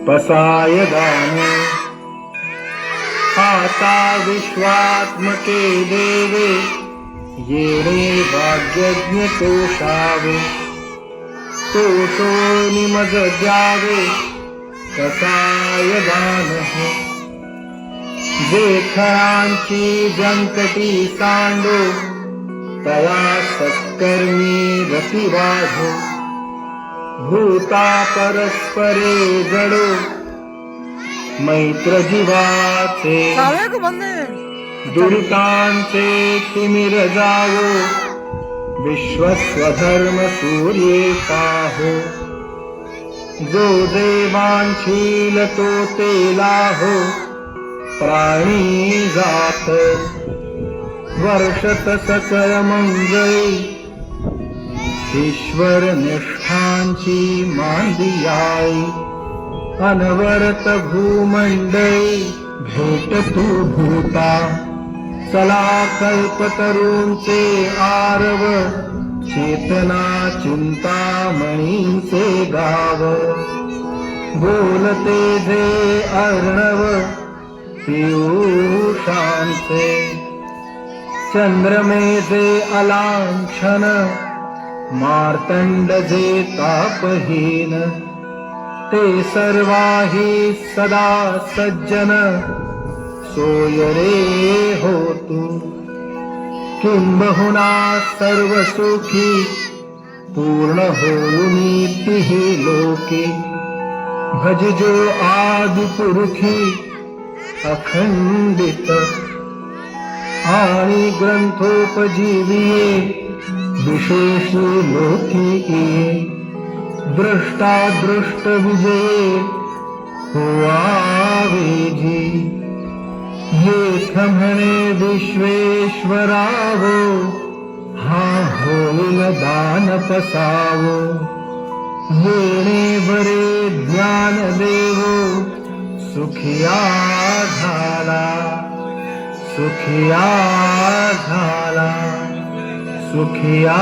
पसाय दान आता विश्वात्मके देवे येणे भाग्यज्ञ तोषावे तोषो निमज द्यावे कसाय दान जेठरांची व्यंकटी सांडो तया सत्कर्मी रती वाढो भूता परस्परे जडो मैत्र जीवाचे दुरितांचे तिमिर जावो विश्वस्वधर्म सूर्ये पाहो जो देवांशील तो तेलाहो प्राणी जात वर्षत सकल मंगळी ईश्वर निष्ठांची मांदियाई अनवरत भूमंडळी भेटतो भूता चला कल्पतरूंचे आरव चेतना चिंतामणींचे गाव बोलते जे अर्णव पियुषांचे चंद्रमे जे अलांछन मार्तंड जे तापहीन ते सर्वाही सदा सज्जन सोय रे होतु किंबहुना सर्व सुखी पूर्ण होऊनी तिहि लोके भजजो आदिपुरुषी अखंडित आणि ग्रंथोपजीविये विशेषी लोकी दृष्टादृष्ट विजये हुआवेजी येथ म्हणे विश्वेश्वरावो हा होईल दान पसावो येणे बरे ज्ञान देवो सुखिया झाला सुखिया झाला सुखिया